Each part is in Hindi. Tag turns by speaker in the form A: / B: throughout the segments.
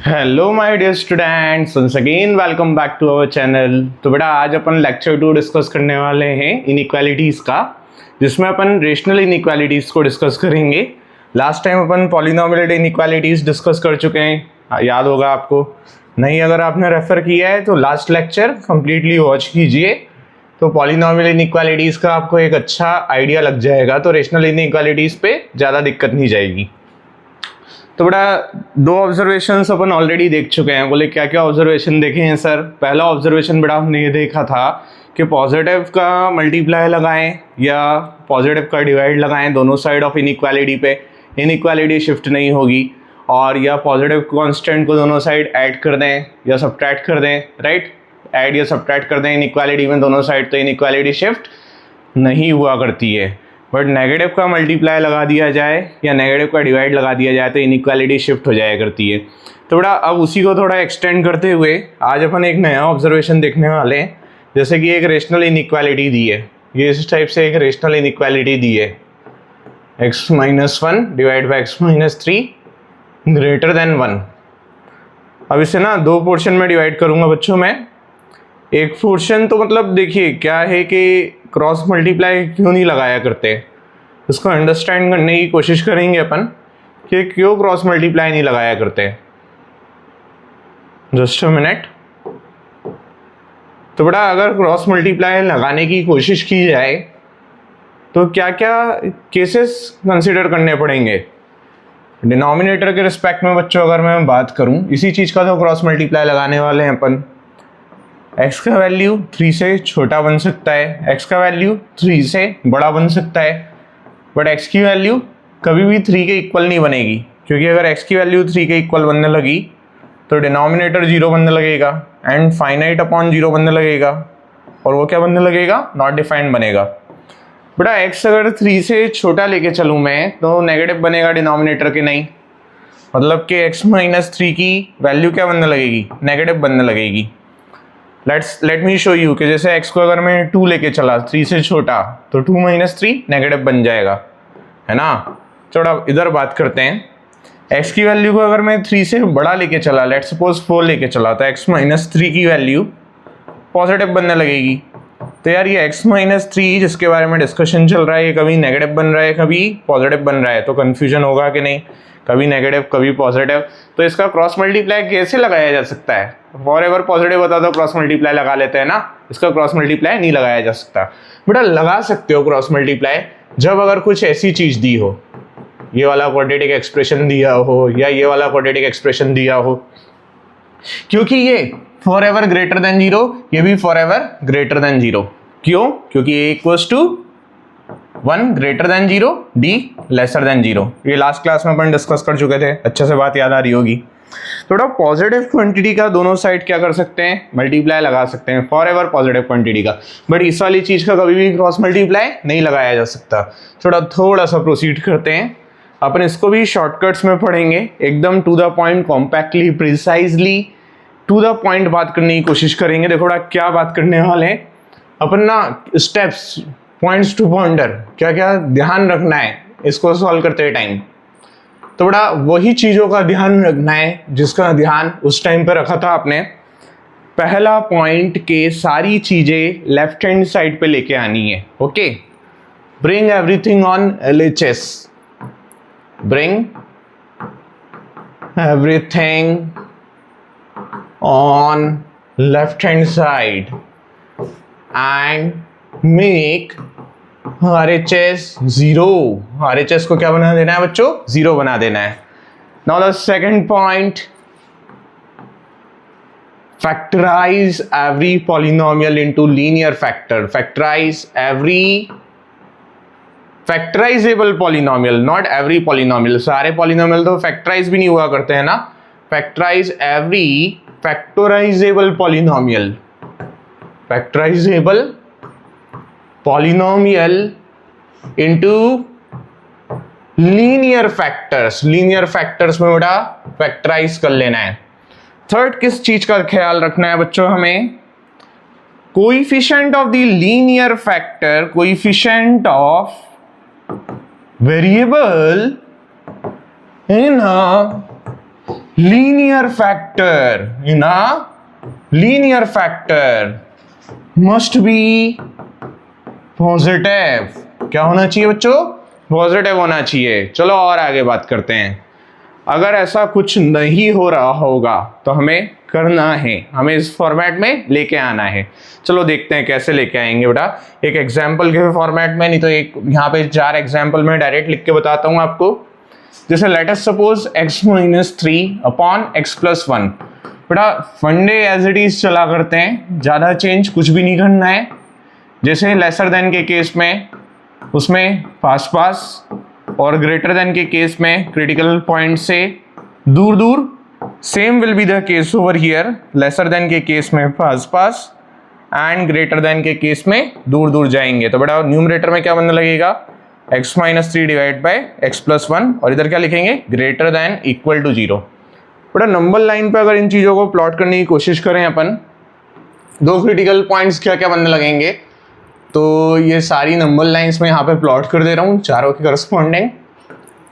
A: Hello my dear students, once again welcome back to our channel. तो बेटा आज अपन लेक्चर 2 डिस्कस करने वाले हैं इनइक्वालिटीज़ का, जिसमें अपन रेशनल इनइक्वालिटीज़ को डिस्कस करेंगे। लास्ट टाइम अपन पॉलिनोमियल इनइक्वालिटीज़ डिस्कस कर चुके हैं, याद होगा आपको। नहीं अगर आपने रेफर किया है तो लास्ट लेक्चर कंप्लीटली वॉच कीजिए, तो पॉलिनोमियल इनइक्वालिटीज़ का आपको एक अच्छा आइडिया लग जाएगा। तो रेशनल इनइक्वालिटीज़ पे ज़्यादा दिक्कत नहीं जाएगी। तो बड़ा दो ऑब्जर्वेशंस अपन ऑलरेडी देख चुके हैं। बोले क्या क्या ऑब्जर्वेशन देखे हैं सर? पहला ऑब्जर्वेशन बेटा हमने ये देखा था कि पॉजिटिव का मल्टीप्लाई लगाएं या पॉजिटिव का डिवाइड लगाएं दोनों साइड ऑफ इनइक्वालिटी पे, इनइक्वालिटी शिफ्ट नहीं होगी। और या पॉजिटिव कांस्टेंट को दोनों साइड ऐड कर दें या सब्ट्रैक्ट कर दें, राइट? ऐड या सब्ट्रैक्ट कर दें इनइक्वालिटी में दोनों साइड, तो इनइक्वालिटी शिफ्ट नहीं हुआ करती है। बट नेगेटिव का मल्टीप्लाई लगा दिया जाए या नेगेटिव का डिवाइड लगा दिया जाए तो इनइक्वालिटी शिफ्ट हो जाया करती है। तो बेटा अब उसी को थोड़ा एक्सटेंड करते हुए आज अपन एक नया ऑब्जर्वेशन देखने वाले हैं। जैसे कि एक रेशनल इनइक्वालिटी दी है, ये इस टाइप से एक रेशनल इनइक्वालिटी दी है, x-1 divide by x-3 greater than 1। अब इसे ना दो पोर्शन में डिवाइड करूँगा बच्चों मैं। एक पोर्शन तो मतलब देखिए क्या है कि क्रॉस मल्टीप्लाई क्यों नहीं लगाया करते, इसको अंडरस्टैंड करने की कोशिश करेंगे अपन कि क्यों क्रॉस मल्टीप्लाई नहीं लगाया करते। Just a minute. तो बेटा अगर क्रॉस मल्टीप्लाई लगाने की कोशिश की जाए तो क्या क्या केसेस कंसिडर करने पड़ेंगे। डिनोमिनेटर के रिस्पेक्ट में बच्चों अगर मैं बात करूं, इसी चीज़ का तो क्रॉस मल्टीप्लाई लगाने वाले हैं अपन। x का वैल्यू 3 से छोटा बन सकता है, x का वैल्यू 3 से बड़ा बन सकता है, बट x की वैल्यू कभी भी 3 के इक्वल नहीं बनेगी, क्योंकि अगर x की वैल्यू 3 के इक्वल बनने लगी तो डिनोमिनेटर 0 बनने लगेगा एंड फाइनाइट अपॉन 0 बनने लगेगा, और वो क्या बनने लगेगा? नॉट डिफाइंड बनेगा। बेटा x अगर 3 से छोटा लेके चलूँ मैं तो नेगेटिव बनेगा डिनोमिनेटर के, नहीं मतलब कि x-3 की वैल्यू क्या बनने लगेगी? नेगेटिव बनने लगेगी। लेट मी शो यू कि जैसे x को अगर मैं 2 लेके चला 3 से छोटा तो 2 - 3 नेगेटिव बन जाएगा, है ना। चलो इधर बात करते हैं। x की वैल्यू को अगर मैं 3 से बड़ा लेके चला, लेट सपोज 4 लेके चला, तो x-3 की वैल्यू पॉजिटिव बनने लगेगी। तो यार ये x-3 जिसके बारे में डिस्कशन चल रहा है, ये कभी नेगेटिव बन रहा है कभी पॉजिटिव बन रहा है, तो कन्फ्यूजन होगा कि नहीं, कभी नेगेटिव कभी पॉजिटिव। तो इसका क्रॉस मल्टीप्लाई कैसे लगाया जा सकता है? फॉर एवर पॉजिटिव होता तो क्रॉस मल्टीप्लाई लगा लेते हैं ना, इसका क्रॉस मल्टीप्लाई नहीं लगाया जा सकता। बेटा लगा सकते हो क्रॉस मल्टीप्लाई जब अगर कुछ ऐसी चीज दी हो, ये वाला क्वाड्रेटिक एक्सप्रेशन दिया हो या ये वाला क्वाड्रेटिक एक्सप्रेशन दिया हो, क्योंकि ये फॉर एवर ग्रेटर देन 0, ये भी फॉर एवर ग्रेटर देन 0। क्यों? क्योंकि a equals to 1 greater than 0, d lesser than 0। ये लास्ट क्लास में अपन डिस्कस कर चुके थे, अच्छे से बात याद आ रही होगी। थोड़ा पॉजिटिव क्वांटिटी का दोनों साइड क्या कर सकते हैं? मल्टीप्लाई लगा सकते हैं, फॉर एवर पॉजिटिव क्वांटिटी का। बट इस वाली चीज का कभी भी क्रॉस मल्टीप्लाई नहीं लगाया जा सकता। थोड़ा सा प्रोसीड करते हैं अपन, इसको भी शॉर्टकट्स में पढ़ेंगे, एकदम to the point, compactly, precisely to the point बात करने की कोशिश करेंगे। देखो क्या बात करने वाले हैं अपन ना, स्टेप्स, पॉइंट्स टू पॉइंटर, क्या क्या ध्यान रखना है इसको सॉल्व करते टाइम। तो बड़ा वही चीज़ों का ध्यान रखना है जिसका ध्यान उस टाइम पे रखा था आपने। पहला पॉइंट के सारी चीज़ें लेफ्ट हैंड साइड पे लेके आनी है। Okay, bring everything on LHS, bring everything on left hand side and make RHS 0। RHS को क्या बना देना है बच्चों? 0 बना देना है। Now the second point, factorise every polynomial into linear factor. Factorise every factorisable polynomial, not every polynomial. सारे पॉलिनोमियल तो फैक्टराइज भी नहीं हुआ करते हैं ना। Factorise every factorisable polynomial, factorisable polynomial into linear factors. Linear factors में बेटा फैक्टराइज कर लेना है। थर्ड किस चीज का ख्याल रखना है बच्चों हमें? Coefficient of the linear factor, coefficient of variable in a linear factor in a linear factor must be positive. क्या होना चाहिए बच्चों? पॉजिटिव होना चाहिए. चलो और आगे बात करते हैं. अगर ऐसा कुछ नहीं हो रहा होगा तो हमें करना है, हमें इस फॉर्मेट में लेके आना है. चलो देखते हैं कैसे लेके आएंगे बेटा. एक एग्जाम्पल के फॉर्मेट में, नहीं तो एक यहाँ पे 4 एग्जाम्पल में डायरेक्ट लिख के बताता हूँ आपको. जैसे let us suppose x minus 3 upon x plus 1. बेटा फंडे एज इट इज चला करते हैं, ज़्यादा चेंज कुछ भी नहीं करना है. जैसे लेसर देन के केस में उसमें पास पास, और ग्रेटर देन के केस में क्रिटिकल पॉइंट से दूर दूर. Same will be the case over here. Lesser than के केस में पास पास एंड ग्रेटर देन के केस में दूर दूर जाएंगे. तो बेटा न्यूमरेटर में क्या बनने लगेगा? x minus 3 divide by x plus 1, और इधर क्या लिखेंगे? Greater than equal to 0. बेटा नंबर लाइन पे अगर इन चीज़ों को प्लॉट करने की कोशिश करें अपन, 2 क्रिटिकल पॉइंट्स क्या क्या बनने लगेंगे. तो ये सारी नंबर लाइंस में यहाँ पे प्लॉट कर दे रहा हूँ, चारों के करस्पॉन्डिंग,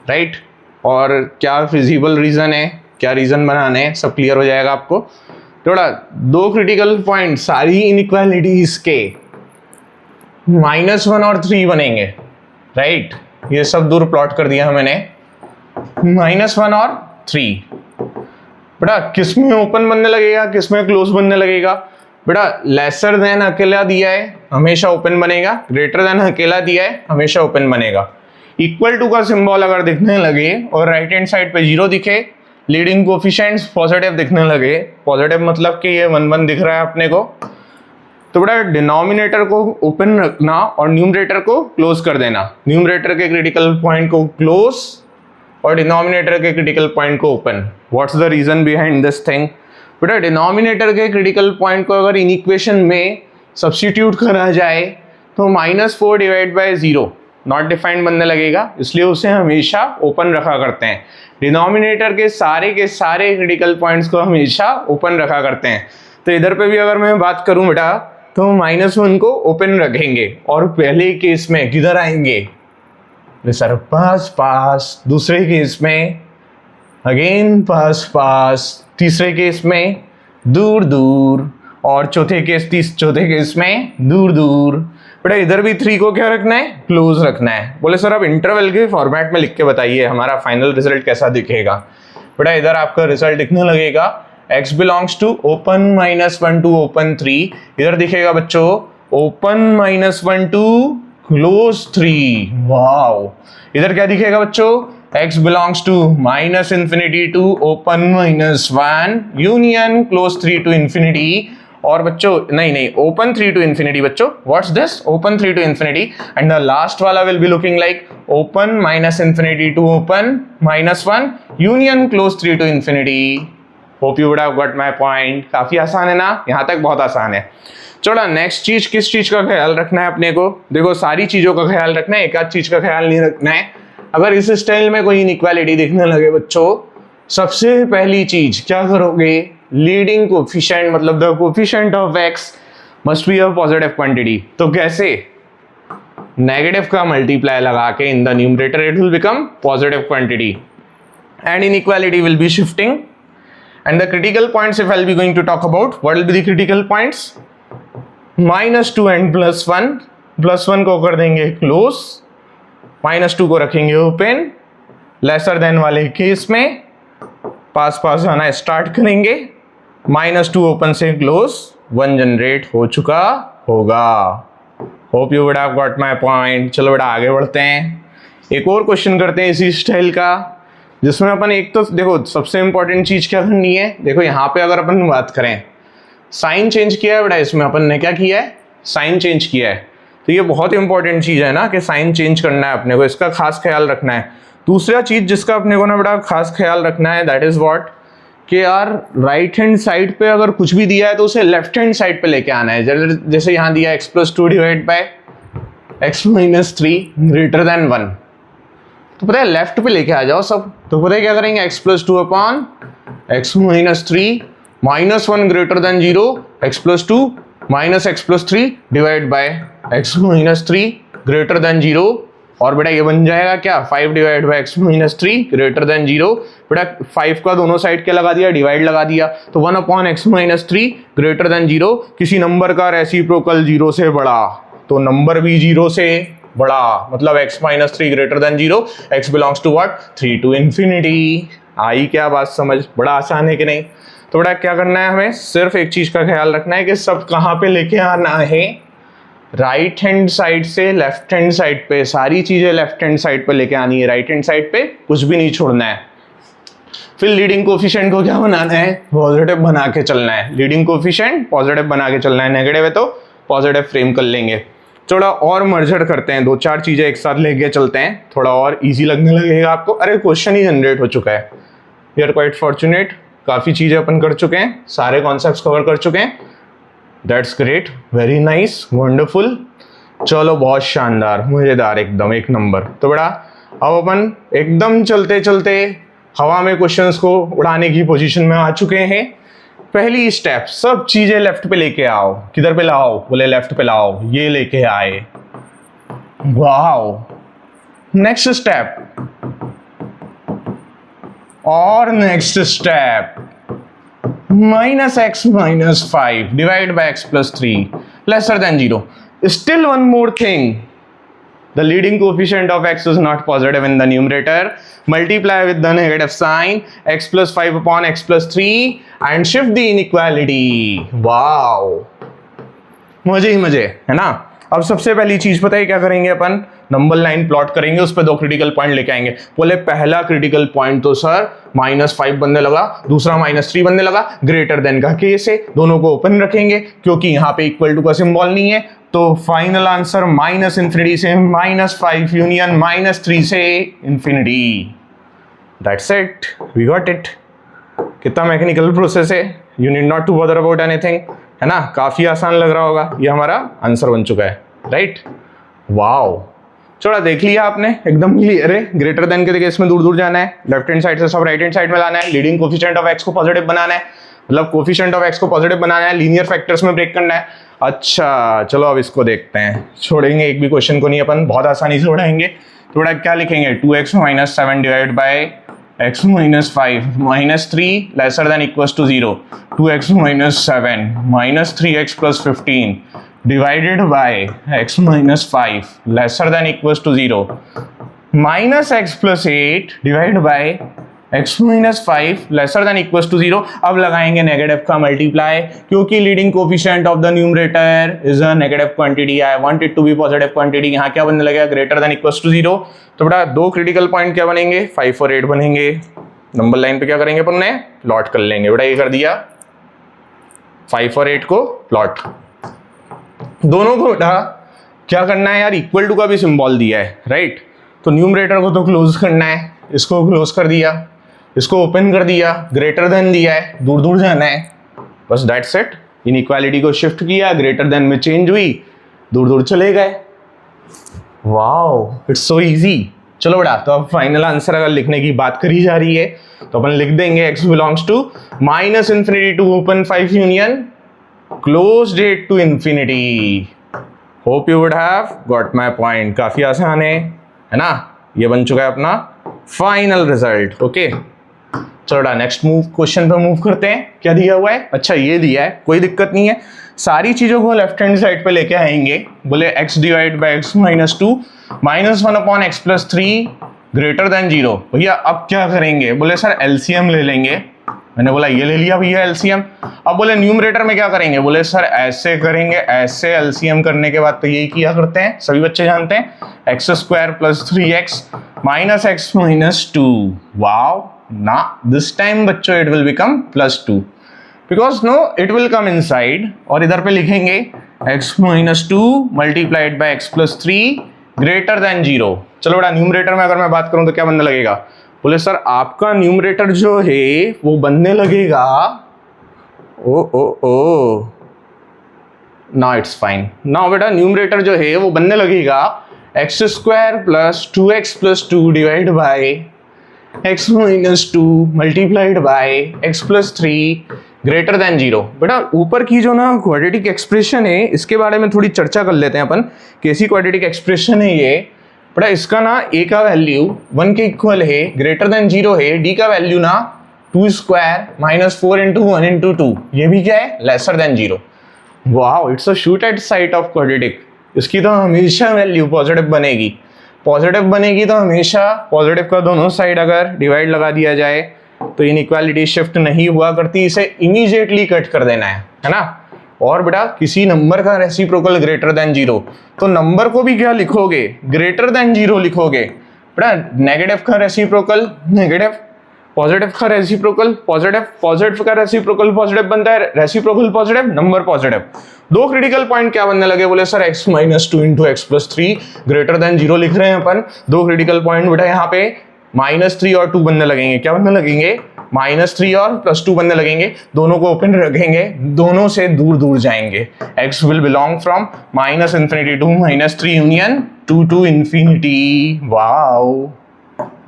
A: राइट. और क्या फिजिबल रीज़न है, क्या रीज़न बनाने हैं, सब क्लियर हो जाएगा आपको. थोड़ा 2 क्रिटिकल पॉइंट सारी इनइक्वालिटीज के -1 और 3 बनेंगे, राइट. ये सब दूर प्लॉट कर दिया मैंने, -1 और 3. बेटा किस में ओपन बनने लगेगा, किस में क्लोज बनने लगेगा? बेटा लेसर देन अकेला दिया है हमेशा ओपन बनेगा, ग्रेटर देन अकेला दिया है हमेशा ओपन बनेगा. इक्वल टू का सिंबल अगर दिखने लगे और राइट हैंड साइड पे 0 दिखे, लीडिंग कोफिशिएंट्स पॉजिटिव दिखने लगे, पॉजिटिव मतलब कि ये 1 1 दिख रहा है अपने को, तो बेटा डिनोमिनेटर को ओपन रखना और न्यूमरेटर को क्लोज कर देना. न्यूमरेटर के क्रिटिकल पॉइंट को क्लोज और डिनोमिनेटर के क्रिटिकल पॉइंट को open. What's the reason behind this thing? बेटा डिनोमिनेटर के क्रिटिकल पॉइंट को अगर इन इक्वेशन में सब्स्टिट्यूट करा जाए तो -4 डिवाइड बाई 0 नॉट डिफाइंड बनने लगेगा, इसलिए उसे हमेशा ओपन रखा करते हैं. डिनोमिनेटर के सारे क्रिटिकल पॉइंट्स को हमेशा ओपन रखा करते हैं. तो इधर पे भी अगर मैं बात करूं बेटा तो -1 को ओपन रखेंगे, और पहले केस में किधर आएंगे? सर पास पास, दूसरे केस में अगेन पास पास, तीसरे केस में दूर दूर, और चौथे केस में दूर दूर. बेटा इधर भी 3 को क्या रखना है? क्लोज रखना है. बोले सर अब इंटरवल के फॉर्मेट में लिख के बताइए हमारा फाइनल रिजल्ट कैसा दिखेगा. बेटा इधर आपका रिजल्ट दिखने लगेगा x belongs to open -1 to open 3. इधर दिखेगा बच्चों ओपन -1 टू क्लोज 3. वाओ. इधर क्या दिखेगा बच्चों? x belongs to -∞ to open -1 union close 3 to infinity. और बच्चों नहीं ओपन 3 टू इंफिनिटी. बच्चों what's this? Open 3 to infinity. And the last वाला will be looking like open -∞ to open -1 union close 3 to infinity. Hope you would have got my point. काफी आसान है ना? यहाँ तक बहुत आसान है. चलो नेक्स्ट चीज, किस चीज का ख्याल रखना है अपने को? देखो सारी चीजों का ख्याल रखना है, एक आध चीज का ख्याल नहीं रखना है. अगर इस स्टाइल में कोई इनइक्वालिटी दिखने लगे बच्चों, सबसे पहली चीज क्या करोगे? लीडिंग कोफिशिएंट मतलब the coefficient of x must be a positive quantity. तो कैसे? नेगेटिव का मल्टीप्लाई लगा के in the numerator it will become positive quantity and inequality will be shifting. And the critical points, if I'll be going to talk about, what will be the critical points? -2 and +1. +1 को कर देंगे क्लोज, -2 को रखेंगे ओपन. लेसर देन वाले केस में पास पास आना स्टार्ट करेंगे, -2 ओपन से क्लोज, 1 जनरेट हो चुका होगा. Hope you would have got my point. चलो बेटा आगे बढ़ते हैं, एक और क्वेश्चन करते हैं इसी स्टाइल का, जिसमें अपन एक तो देखो सबसे इंपॉर्टेंट चीज क्या करनी है. देखो यहाँ पे अगर अपन बात करें, साइन चेंज किया है बेटा, इसमें अपन ने क्या किया है? साइन चेंज किया है. तो ये बहुत इंपॉर्टेंट चीज है ना कि साइन चेंज करना है अपने को, इसका खास ख्याल रखना है. दूसरा चीज जिसका अपने को ना बेटा खास ख्याल रखना है, दैट इज व्हाट, कि यार राइट हैंड साइड पे अगर कुछ भी दिया है तो उसे लेफ्ट हैंड साइड पे लेके आना है. जैसे यहाँ दिया x + 2 divide by x - 3 greater then 1, तो पता है लेफ्ट पे लेके आ जाओ सब. तो पता है क्या करेंगे? x + 2 upon x - 3 -1 greater than 0, x + 2 - x + 3 divide by x - 3 greater than 0. और बेटा ये बन जाएगा क्या 5 divide by x minus 3 greater than 0। बेटा 5 का दोनों साइड क्या लगा दिया, डिवाइड लगा दिया, तो 1 upon x minus 3 greater than 0। किसी नंबर का रेसिप्रोकल 0 से बड़ा तो नंबर भी 0 से बड़ा, मतलब x minus 3 greater than 0, x belongs to what 3 to infinity. आई क्या बात समझ, बड़ा आसान है कि नहीं। तो बेटा क्या करना है, हमें सिर्फ एक चीज का ख्याल रखना है कि सब कहाँ पे लेके आना है, राइट हैंड साइड से लेफ्ट हैंड साइड पे, सारी चीजें लेफ्ट हैंड साइड पे लेके आनी है, राइट हैंड साइड पे कुछ भी नहीं छोड़ना है। फिर लीडिंग कोफिशिएंट को क्या बनाना है, पॉजिटिव बना के चलना है। लीडिंग कोफिशिएंट पॉजिटिव बना के चलना है, नेगेटिव है तो पॉजिटिव फ्रेम कर लेंगे। थोड़ा और मर्जर करते हैं, 2-4 चीजें एक साथ लेके चलते हैं, थोड़ा और इजी लगने लगेगा आपको। अरे क्वेश्चन ही जनरेट हो चुका है, वी आर क्वाइट फॉर्चुनेट, काफी चीजें अपन कर चुके हैं, सारे कॉन्सेप्ट्स कवर कर चुके हैं। That's great, very nice, wonderful. चलो बहुत शानदार, मजेदार, एकदम एक नंबर। तो बड़ा अब अपन एकदम चलते चलते हवा में क्वेश्चंस को उड़ाने की पोजीशन में आ चुके हैं। पहली स्टेप, सब चीजें लेफ्ट पे लेके आओ। किधर पे लाओ, बोले लेफ्ट पे लाओ, ये लेके आए, वाओ। नेक्स्ट स्टेप और next step, minus x minus 5 divide by x plus 3 lesser than 0। Still one more thing, the leading coefficient of x is not positive in the numerator. Multiply with the negative sign, x plus 5 upon x plus 3 and shift the inequality. Wow, मजे ही मजे है ना। अब सबसे पहली चीज पता है क्या करेंगे अपन, नंबर लाइन प्लॉट करेंगे, उस पर 2 क्रिटिकल पॉइंट लेके आएंगे। बोले पहला क्रिटिकल पॉइंट तो सर -5 बनने लगा, दूसरा -3 बनने लगा, ग्रेटर देन का केस है, दोनों को ओपन रखेंगे क्योंकि यहाँ पे इक्वल टू का सिंबल नहीं है। तो फाइनल आंसर -∞ से -5 यूनियन -3 से infinity. That's it, we got it. कितना मैकेनिकल प्रोसेस है, you need not to bother about anything, है ना। काफी आसान लग रहा होगा, ये हमारा आंसर बन चुका है, राइट। वाओ, चलो देख लिया आपने, एकदम क्लियर है। ग्रेटर देन के केस में दूर दूर जाना है, लेफ्ट हैंड साइड से सब राइट हैंड साइड में लाना है, लीडिंग कोफिशिएंट ऑफ एक्स को पॉजिटिव बनाना है, मतलब कोफिशिएंट ऑफ एक्स को पॉजिटिव बनाना है, लीनियर फैक्टर्स में ब्रेक करना है। अच्छा चलो अब इसको देखते हैं, छोड़ेंगे एक भी क्वेश्चन को नहीं अपन, बहुत आसानी से उड़ाएंगे। तो बड़ा क्या लिखेंगे, 2x minus 7 divide by x minus 5 -3 lesser than equals to 0। 2x minus 7 -3x plus 15 divided by x minus 5 lesser than equals to 0। -x plus 8 divide by x minus 5 lesser than equals to 0। अब लगाएंगे नेगेटिव का मल्टीप्लाई, क्योंकि leading coefficient of the numerator is a negative quantity, I want it to be positive quantity. यहाँ क्या बनने लगेगा, ग्रेटर देन इक्वल्स टू 0। तो बेटा 2 क्रिटिकल पॉइंट क्या बनेंगे, 5 और 8 बनेंगे। नंबर लाइन पे क्या करेंगे अपन ने, प्लॉट कर लेंगे। बेटा ये कर दिया, 5 और 8 को प्लॉट, दोनों को बेटा क्या करना है यार, इक्वल टू का भी सिंबल दिया है, राइट। तो न्यूमरेटर को तो क्लोज करना है, इसको क्लोज कर दिया, इसको ओपन कर दिया, ग्रेटर देन दिया है, दूर दूर जाना है, बस दैट्स इट। इनइक्वालिटी को शिफ्ट किया, ग्रेटर देन में चेंज हुई, दूर दूर चले गए। Wow, it's so easy. चलो बेटा, तो अब फाइनल आंसर अगर लिखने की बात करी जा रही है तो अपन लिख देंगे x belongs to -∞ to open 5 union closed it to infinity. Hope you would have got my point. काफी आसान है ना। ये बन चुका है अपना फाइनल रिजल्ट। ओके, चलो नेक्स्ट मूव क्वेश्चन पे मूव करते हैं। क्या दिया हुआ है, अच्छा ये दिया है, कोई दिक्कत नहीं है, सारी चीजों को लेफ्ट हैंड साइड पे लेके आएंगे। बोले x divide by x minus 2 -1 upon x plus 3 greater than 0। भैया अब क्या करेंगे, बोले सर एलसीएम ले लेंगे। मैंने बोला ये ले लिया भैया एलसीएम। अब बोले न्यूमरेटर में क्या करेंगे, बोले सर ऐसे करेंगे, ऐसे एलसीएम करने के बाद तो यही किया करते हैं, सभी बच्चे जानते हैं, x² plus 3x minus x minus 2। Wow, ना दिस टाइम बच्चों it will become +2 because no it will come inside, और इधर पे लिखेंगे x minus 2 multiplied by x plus 3 greater than 0। चलो बेटा न्यूमरेटर में अगर मैं बात करूं तो क्या बनने लगेगा, बोले सर आपका न्यूमरेटर जो है वो बनने लगेगा, ओ नाउ इट्स फाइन। नाउ बेटा न्यूमरेटर जो है वो बनने लगेगा x² plus 2x plus 2 divide by x minus 2 multiplied by x plus 3 greater than 0। बेटा ऊपर की जो ना क्वाड्रेटिक एक्सप्रेशन है इसके बारे में थोड़ी चर्चा कर लेते हैं अपन। कैसी क्वाड्रेटिक एक्सप्रेशन है ये, बेटा इसका ना a का वैल्यू 1 के इक्वल है, ग्रेटर देन 0 है, d का वैल्यू ना 2 स्क्वायर माइनस 4 इंटू 1 इंटू 2, ये भी क्या है, lesser than 0। Wow, it's a shoot at site of quadratic. इसकी तो हमेशा वैल्यू पॉजिटिव बनेगी, पॉजिटिव बनेगी तो हमेशा पॉजिटिव का दोनों साइड अगर डिवाइड लगा दिया जाए तो इनइक्वालिटी शिफ्ट नहीं हुआ करती, इसे इमीडिएटली कट कर देना है ना। और बेटा किसी नंबर का रेसिप्रोकल ग्रेटर देन 0, तो नंबर को भी क्या लिखोगे, ग्रेटर देन 0 लिखोगे। बेटा नेगेटिव का रेसिप्रोकल नेगेटिव, पॉजिटिव का रेसिप्रोकल पॉजिटिव, पॉजिटिव का रेसिप्रोकल पॉजिटिव बनता है, रेसिप्रोकल पॉजिटिव, नंबर पॉजिटिव। दो क्रिटिकल पॉइंट क्या बनने लगे, बोले sir x minus 2 into x plus 3 greater than 0 लिख रहे हैं अपन। दो क्रिटिकल पॉइंट बेटा यहाँ पे -3 और 2 बनने लगेंगे। क्या बनने लगेंगे, -3 और +2 बनने लगेंगे। दोनों को ओपन रखेंगे, दोनों से दूर दूर जाएंगे। x will belong from -infinity to -3 union 2 to infinity। Wow,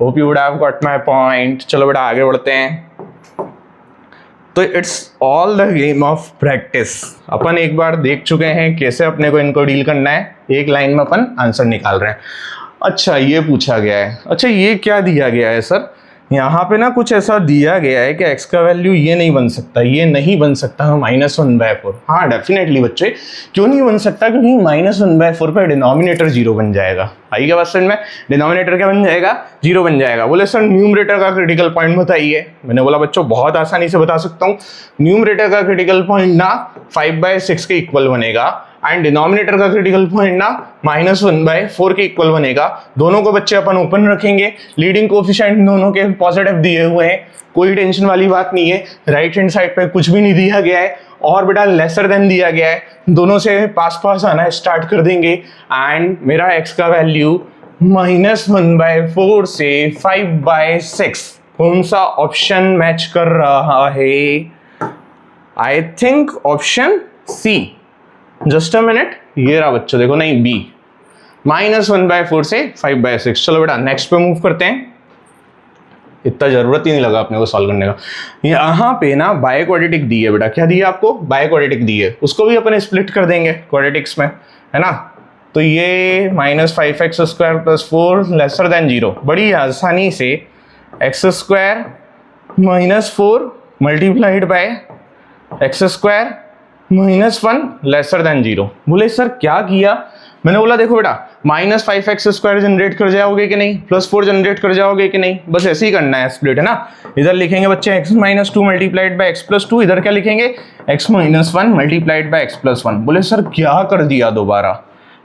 A: hope you would have got my point. चलो बेटा आगे बढ़ते हैं। तो it's all the game of practice. अपन एक बार देख चुके हैं कैसे अपने को इनको डील करना है, एक लाइन में अपन आंसर निकाल रहे हैं। अच्छा ये पूछा गया है, अच्छा ये क्या दिया गया है सर, यहाँ पे ना कुछ ऐसा दिया गया है कि x का वैल्यू ये नहीं बन सकता, ये नहीं बन सकता -1/4। हाँ डेफिनेटली बच्चे, क्यों नहीं बन सकता, क्योंकि -1/4 पे डिनोमिनेटर 0 बन जाएगा। आई क्या बात समझ में, डिनोमिनेटर क्या बन जाएगा, 0 बन जाएगा। बोले सर न्यूमरेटर का क्रिटिकल पॉइंट बताइए। मैंने बोला बच्चों बहुत आसानी से बता सकता हूँ। न्यूमरेटर का क्रिटिकल पॉइंट ना 5/6 के इक्वल बनेगा एंड डिनोमिनेटर का क्रिटिकल पॉइंट ना -1/4 के इक्वल बनेगा। दोनों को बच्चे अपन ओपन रखेंगे, लीडिंग कोफिशिएंट दोनों के पॉजिटिव दिए हुए हैं, कोई टेंशन वाली बात नहीं है। राइट हैंड साइड पे कुछ भी नहीं दिया गया है और बेटा लेसर देन दिया गया है, दोनों से पास पास आना स्टार्ट कर देंगे एंड मेरा x का वैल्यू -1/4 से 5/6 कौन सा ऑप्शन मैच कर रहा है, I think option C. Just a minute, ये रहा बच्चों, देखो नहीं बी, -1/4 से 5/6। चलो बेटा नेक्स्ट पे मूव करते हैं, इतना जरूरत ही नहीं लगा अपने को सॉल्व करने का। यहाँ पे ना बाय क्वाड्रेटिक दी है बेटा, क्या दी है आपको, बाय क्वाड्रेटिक दी है, उसको भी अपन स्प्लिट कर देंगे क्वाड्रेटिक्स में, है ना। तो ये -5x² + 4 लेसर देन 0, बड़ी आसानी से x² - 4 multiplied by x² -1 laser than 0। बोले सर क्या किया, मैंने बोला देखो बेटा -5x² जनरेट कर जाओगे कि नहीं, +4 जनरेट कर जाओगे कि नहीं, बस ऐसे ही करना है स्प्लिट, है ना। इधर लिखेंगे बच्चे x - 2 मल्टीप्लाइड बाय x + 2, इधर क्या लिखेंगे x - 1 मल्टीप्लाइड बाय x + 1। बोले सर क्या कर दिया दोबारा,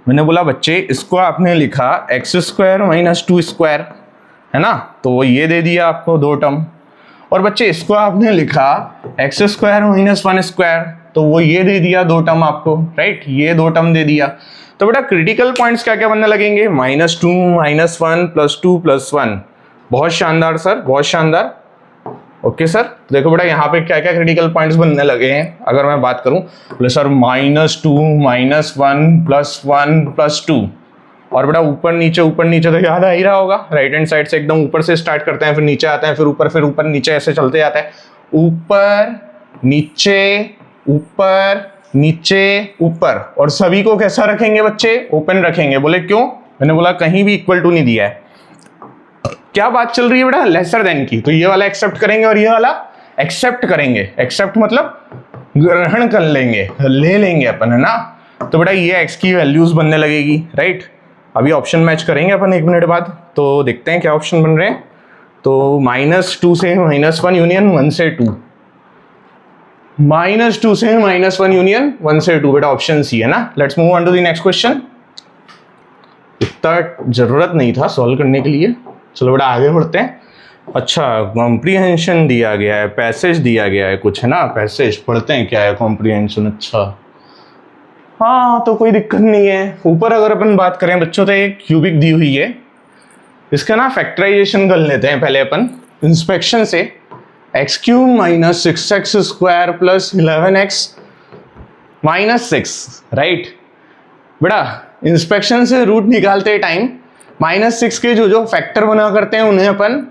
A: मैंने बोला बच्चे इसको आपने लिखा x² - 2², है ना, तो वो ये दे दिया आपको 2 टर्म। और बच्चे इसको आपने लिखा x² - 1², तो वो ये दे दिया 2 टर्म आपको, राइट, ये 2 टर्म दे दिया। तो बेटा क्रिटिकल पॉइंट्स क्या क्या बनने लगेंगे, -2 -1 +2 +1। बहुत शानदार सर, बहुत शानदार। ओके सर, देखो बेटा यहाँ पे क्या क्या क्रिटिकल पॉइंट्स बनने लगे हैं। अगर मैं बात करूं बोले सर -2 -1 +1 +2, और बेटा ऊपर नीचे तो याद आ ही रहा होगा, राइट हैंड साइड से एकदम ऊपर से स्टार्ट करते हैं, फिर नीचे आते हैं, फिर ऊपर नीचे, ऐसे चलते जाता है, ऊपर नीचे ऊपर नीचे ऊपर। और सभी को कैसा रखेंगे बच्चे, ओपन रखेंगे। बोले क्यों, मैंने बोला कहीं भी इक्वल टू नहीं दिया है। क्या बात चल रही है बेटा, लेसर देन की, तो ये वाला एक्सेप्ट करेंगे और ये वाला एक्सेप्ट करेंगे। एक्सेप्ट मतलब ग्रहण कर लेंगे, ले लेंगे अपन, है ना। तो बेटा ये x की वैल्यूज बनने लगेगी, राइट। अभी ऑप्शन मैच करेंगे अपन 1 मिनट बाद, तो देखते हैं क्या ऑप्शन बन रहे हैं। तो -2 से -1 यूनियन 1 से 2, -2 से -1 यूनियन 1 से 2, बेटा ऑप्शन सी है ना। Let's move on to the next question. इतना जरूरत नहीं था सॉल्व करने के लिए, चलो बेटा आगे बढ़ते हैं। अच्छा कॉम्प्रीहेंशन दिया गया है, पैसेज दिया गया है कुछ, है ना, पैसेज पढ़ते हैं क्या है कॉम्प्रीहेंशन। अच्छा हाँ, तो कोई दिक्कत नहीं है। ऊपर अगर अपन बात करें बच्चों तो एक क्यूबिक दी हुई है, इसका ना फैक्टराइजेशन कर लेते हैं पहले अपन इंस्पेक्शन से। x³ - 6x² + 11x - 6, right. बेटा इंस्पेक्शन से रूट निकालते टाइम -6 के जो फैक्टर बना करते हैं उन्हें अपन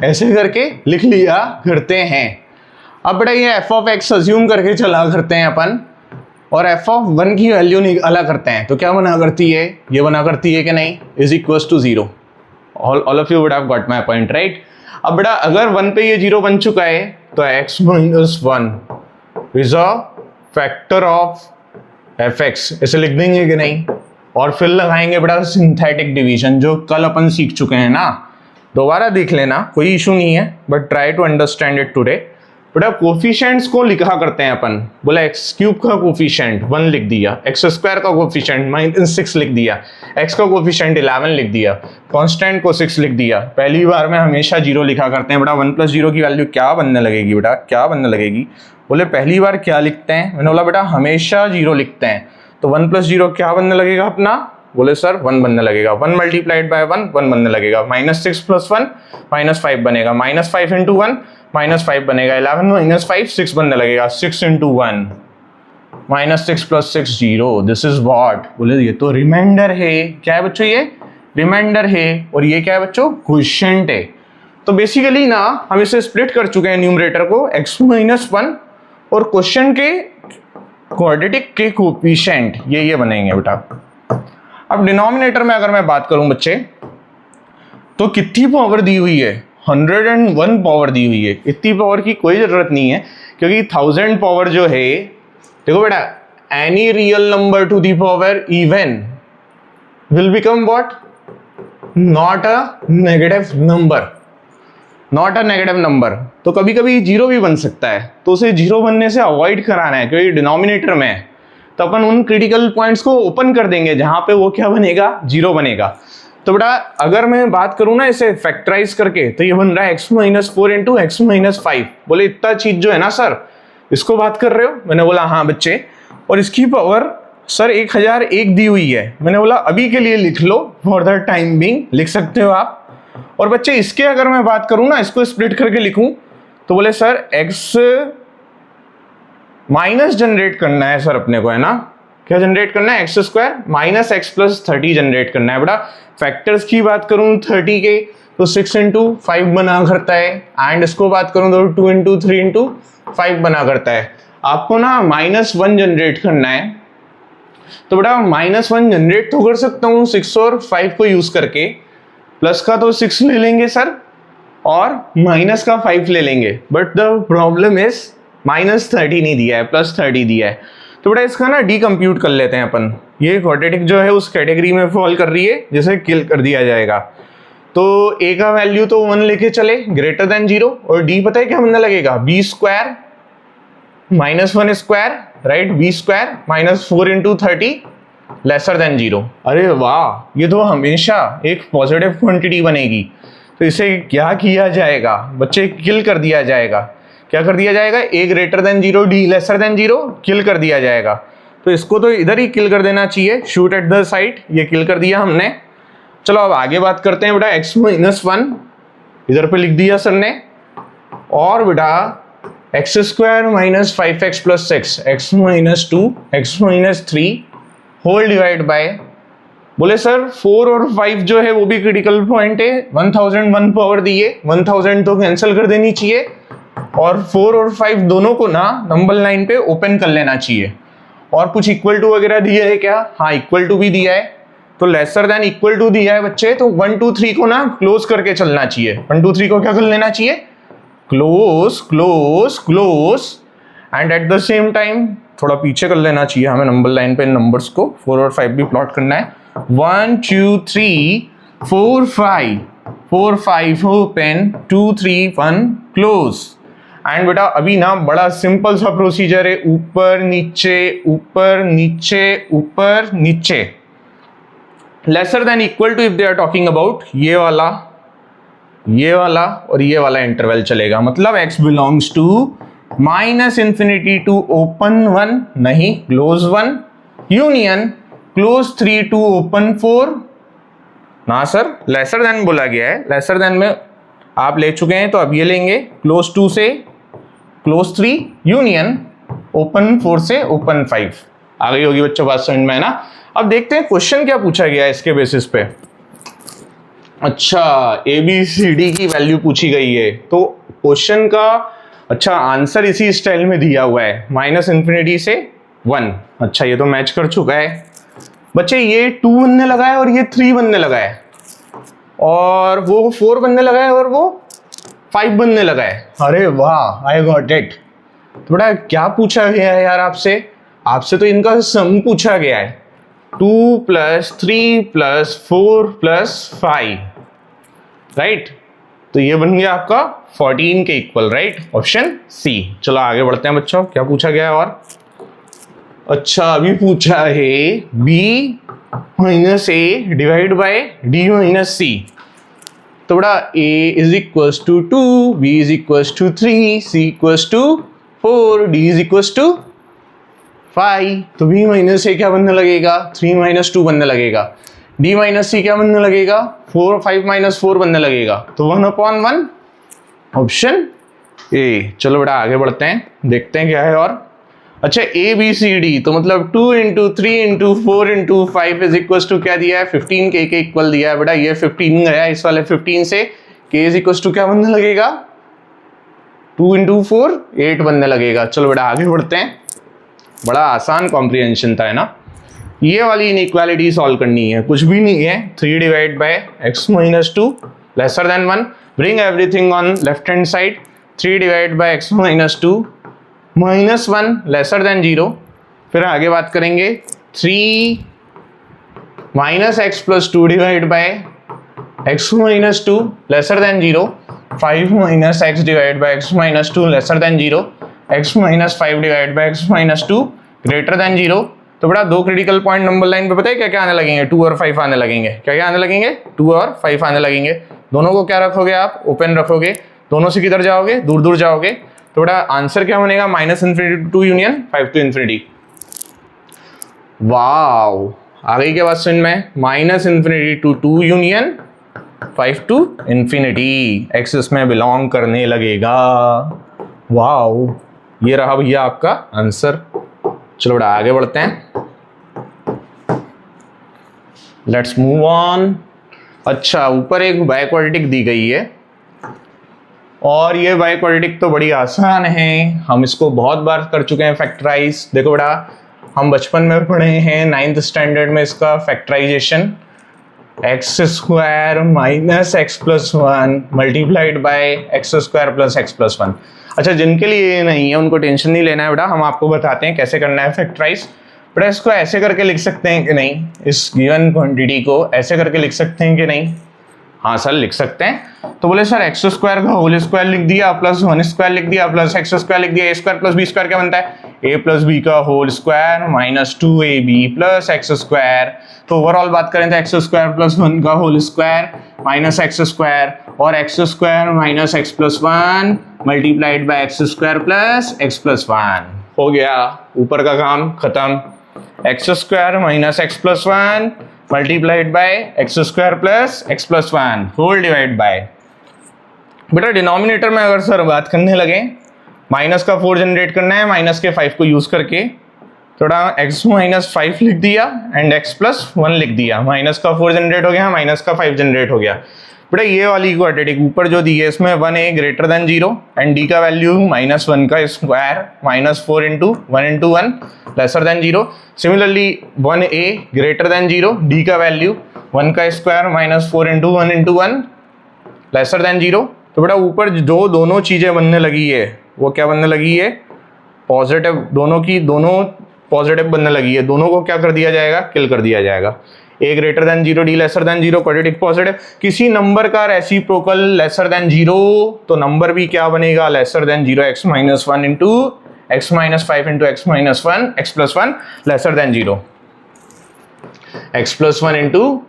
A: ऐसे करके लिख लिया करते हैं। अब बेटा ये f(x) अज्यूम करके चला करते हैं अपन और एफ ऑफ 1 की वैल्यू निकाला करते हैं तो क्या बना करती है, ये बना करती है कि नहीं, is equals to 0। All of you would have got my point, right. अब बेटा अगर 1 पे ये 0 बन चुका है तो x minus 1 is a factor of fx, ऐसे लिख देंगे कि नहीं। और फिर लगाएंगे बेटा सिंथेटिक डिवीजन, जो कल अपन सीख चुके हैं ना, दोबारा देख लेना, कोई इशू नहीं है, but try to understand it today. बेटा कोफिशिएंट्स को लिखा करते हैं अपन, बोला एक्स क्यूब का कोफिशिएंट 1 लिख दिया, एक्स स्क्वायर का कोफिशिएंट -6 लिख दिया, एक्स का कोफिशिएंट 11 लिख दिया, कांस्टेंट को 6 लिख दिया। पहली बार में हमेशा 0 लिखा करते हैं। बेटा 1 + 0 की वैल्यू क्या बनने लगेगी, बेटा क्या बनने लगेगी। बोले पहली बार क्या लिखते हैं, मैंने बोला बेटा हमेशा 0 लिखते हैं, तो 1 + 0 क्या बनने लगेगा अपना, बोले सर 1 बनने लगेगा। 1 मल्टीप्लाइड बाय 1 1 बनने लगेगा। -6 + 1 -5 बनेगा। -5 × 1 -5 बनेगा। 11 - 5 6 बनने लगेगा। 6 × 1 -6 + 6 0। दिस इज व्हाट, बोले ये तो रिमाइंडर है। क्या है बच्चों, ये रिमाइंडर है। और ये क्या है बच्चों, क्वोशिएंट है। तो बेसिकली ना हम इसे स्प्लिट कर चुके हैं न्यूमरेटर को, x - 1 और क्वोशिएंट के क्वाड्रेटिक के कोएफिशिएंट ये बनेंगे बेटा। अब डिनोमिनेटर में अगर मैं बात करूं बच्चे, तो कितनी पावर दी हुई है, 101 पावर दी हुई है। इतनी पावर की कोई जरूरत नहीं है, क्योंकि 1000 पावर जो है, देखो बेटा any real number to the power even will become what, not a negative number, not a negative number. तो कभी कभी 0 भी बन सकता है, तो उसे 0 बनने से अवॉइड कराना है, क्योंकि डिनोमिनेटर में है। तो अपन उन क्रिटिकल पॉइंट्स को ओपन कर देंगे जहां पे वो क्या बनेगा, 0 बनेगा। तो बेटा अगर मैं बात करूं ना इसे फैक्टराइज करके, तो ये बन रहा है x - 4 × x - 5। बोले इतना चीज जो है ना सर, इसको बात कर रहे हो, मैंने बोला हाँ बच्चे। और इसकी पावर सर 1001 दी हुई है। मैंने बोला अभी के लिए लिख लो, फॉर द टाइम बीइंग लिख सकते हो आप। और बच्चे इसके अगर मैं बात करूं ना, इसको स्प्लिट करके लिखूं, तो बोले सर x माइनस जनरेट करना है सर अपने को, है ना। क्या जनरेट करना है, x² - x + 30 जनरेट करना है। बेटा फैक्टर्स की बात करूं 30 के, तो 6 × 5 बना करता है। एंड इसको बात करूं तो 2 × 3 × 5 बना करता है। आपको ना -1 जनरेट करना है, तो बेटा -1 जनरेट तो कर सकता हूं 6 और 5 को यूज करके। प्लस का तो 6 ले लेंगे सर, और माइनस का 5 ले लेंगे। बट द प्रॉब्लम इज -30 नहीं दिया है, +30 दिया है। तो बेटा इसका ना डीकम्प्यूट कर लेते हैं अपन। ये क्वाड्रेटिक जो है उस कैटेगरी में फॉल कर रही है जिसे किल कर दिया जाएगा। तो a का वैल्यू तो 1 लेके चले, > 0। और d पता है क्या बनने लगेगा, b² - 1², राइट, b² - 4 × 30 < 0। अरे वाह, ये तो हमेशा एक पॉजिटिव क्वांटिटी बनेगी। तो इसे क्या किया जाएगा बच्चे, किल कर दिया जाएगा। क्या कर दिया जाएगा, a > 0 d < 0 किल कर दिया जाएगा। तो इसको तो इधर ही किल कर देना चाहिए, शूट एट द साइट। ये किल कर दिया हमने। चलो अब आगे बात करते हैं बेटा, x - 1 इधर पे लिख दिया सर ने। और बेटा x² - 5x + 6 x - 2 x - 3 whole divide bye, बोले सर 4 और 5 जो है वो भी क्रिटिकल पॉइंट है। 1001 पावर दी है, 1000 तो कैंसिल कर देनी चाहिए। और 4 और 5 दोनों को ना नंबर लाइन पे ओपन कर लेना चाहिए। और कुछ इक्वल टू वगैरह दिया है क्या, हाँ इक्वल टू भी दिया है। तो लेसर देन इक्वल टू दिया है बच्चे, तो 1 2 3 को ना क्लोज करके चलना चाहिए। 1 2 3 को क्या कर लेना चाहिए, close close close. And at the same time थोड़ा पीछे कर लेना चाहिए हमें नंबर लाइन पे नंबर्स को। 4 और 5 भी प्लॉट करना है। 1 2 3 4 5 4 5 ओपन 2 3 1 क्लोज। एंड बेटा अभी ना बड़ा सिंपल सा प्रोसीजर है, ऊपर नीचे ऊपर नीचे ऊपर नीचे। Lesser than equal to if they are talking about ये वाला और ये वाला इंटरवल चलेगा। मतलब x belongs to -∞ to open 1 नहीं close 1 union close 3 to open 4 ना सर, लेसर देन बोला गया है। लेसर देन में आप ले चुके हैं, तो अब ये लेंगे क्लोज 2 से क्लोज 3 यूनियन ओपन 4 से ओपन 5। आ गई होगी बच्चों बात समझ में, है ना। अब देखते हैं क्वेश्चन क्या पूछा गया है इसके बेसिस पे। अच्छा, ABCD की वैल्यू पूछी गई है, तो क्वेश्चन का अच्छा आंसर इसी स्टाइल में दिया हुआ है, -∞ से 1। अच्छा ये तो मैच कर चुका है बच्चे, ये 2 बनने लगा है और ये 3 बनने लगा है, और वो 4 बनने लगा है और वो 5 बनने लगा है। अरे वाह, आई गॉट इट। तो बड़ा क्या पूछा गया है यार आपसे? आपसे तो इनका सम पूछा गया है, 2 + 3 + 4 + 5, राइट। तो ये बन गया आपका 14 के इक्वल, राइट, ऑप्शन सी। चलो आगे बढ़ते हैं बच्चों, क्या पूछा गया है और? अच्छा अभी पूछा है b - a divide by d - c। तो बड़ा a = 2, b = 3, c = 4, d = 5। तो b - a क्या बनने लगेगा? 3 - 2 बनने लगेगा। d - c क्या बनने लगेगा? 5 - 4 बनने लगेगा। तो 1/1, ऑप्शन ए। चलो बेटा आगे बढ़ते हैं, देखते हैं क्या है और। अच्छा a b c d, तो मतलब 2 × 3 × 4 × 5 = क्या दिया है? 15 के इक्वल दिया है बेटा। ये 15 गया इस वाले 15 से, k = क्या बनने लगेगा? 2 × 4 8 बनने लगेगा। चलो बेटा आगे बढ़ते हैं, बड़ा आसान कॉम्प्रिहेंशन था, है ना। ये वाली इनइक्वालिटी सॉल्व करनी है, कुछ भी नहीं है। 3 divide by x - 2 lesser then 1, bring everything on left hand side. 3 divide by x - 2 -1 laser than 0। फिर आगे बात करेंगे 3 - x + 2 divide by x - 2 lesser than 0। 5 - x divide by x - 2 lesser than 0। x - 5 divide by x - 2 greater than 0। तो बड़ा दो क्रिटिकल पॉइंट नंबर लाइन पे पता है क्या क्या आने लगेंगे? 2 और 5 आने लगेंगे। क्या क्या आने लगेंगे? 2 और 5 आने लगेंगे। दोनों को क्या रखोगे आप? ओपन रखोगे। दोनों से किधर जाओगे? दूर दूर जाओगे। तो बड़ा आंसर क्या बनेगा? -∞ to यूनियन 5 to ∞। वाओ, आ गई क्या बात समझ में? -∞ to 2 यूनियन 5 to ∞। एक्स इसमें बिलोंग करने लगेगा। वाओ, ये रहा भैया आपका आंसर। चलो बड़ा आगे बढ़ते हैं, लेट्स मूव ऑन। अच्छा ऊपर एक बाइक्वाड्रेटिक दी गई है, और ये बाइक्वाड्रेटिक तो बड़ी आसान है, हम इसको बहुत बार कर चुके हैं फैक्टराइज। देखो बेटा, हम बचपन में पढ़े हैं 9th स्टैंडर्ड में इसका factorisation. x² - x + 1 multiplied by x² + x + 1। अच्छा जिनके लिए ये नहीं है उनको टेंशन नहीं लेना है बेटा, हम आपको बताते हैं कैसे करना है फैक्टराइज। बेटा इसको ऐसे करके लिख सकते हैं कि नहीं? इस गिवन क्वांटिटी को ऐसे करके लिख सकते हैं कि नहीं? हाँ सर लिख सकते हैं। तो बोले सर x² का होल स्क्वायर लिख दिया प्लस 1² लिख दिया प्लस x² लिख दिया, a² + b² क्या बनता है? a + b का होल स्क्वायर -2ab + x²। तो ओवरऑल बात करें तो x² + 1 का होल स्क्वायर -x² और x² - x + 1 multiplied by x² + x + 1। हो गया, ऊपर का काम खत्म। x² - x + 1 multiplied by x² + x + 1 whole divide by. बेटा डिनोमिनेटर में अगर सर बात करने लगे, माइनस का 4 जनरेट करना है माइनस के 5 को यूज करके, थोड़ा x - 5 लिख दिया एंड x + 1 लिख दिया। माइनस का 4 जनरेट हो गया, माइनस का 5 जनरेट हो गया। बेटा ये वाली क्वाड्रेटिक ऊपर जो दी है इसमें 1a greater than 0 and d का वैल्यू -1 का square -4 × 1 × 1 laser than 0। Similarly 1a greater than 0, d का वैल्यू 1 का स्क्वायर -4 × 1 × 1 लेसर देन 0। तो बेटा ऊपर जो दोनों चीजें बनने लगी है वो क्या बनने लगी है? पॉजिटिव, दोनों की दोनों पॉजिटिव बनने लगी है। दोनों को क्या कर दिया जाएगा? किल कर दिया जाएगा। a greater than 0, d lesser than 0, quadratic positive. किसी नंबर का रेसिप्रोकल लेसर देन 0 तो नंबर भी क्या बनेगा? Laser than 0, x - 1 × x - 5 × x - 1 x + 1 laser than 0, x + 1 ×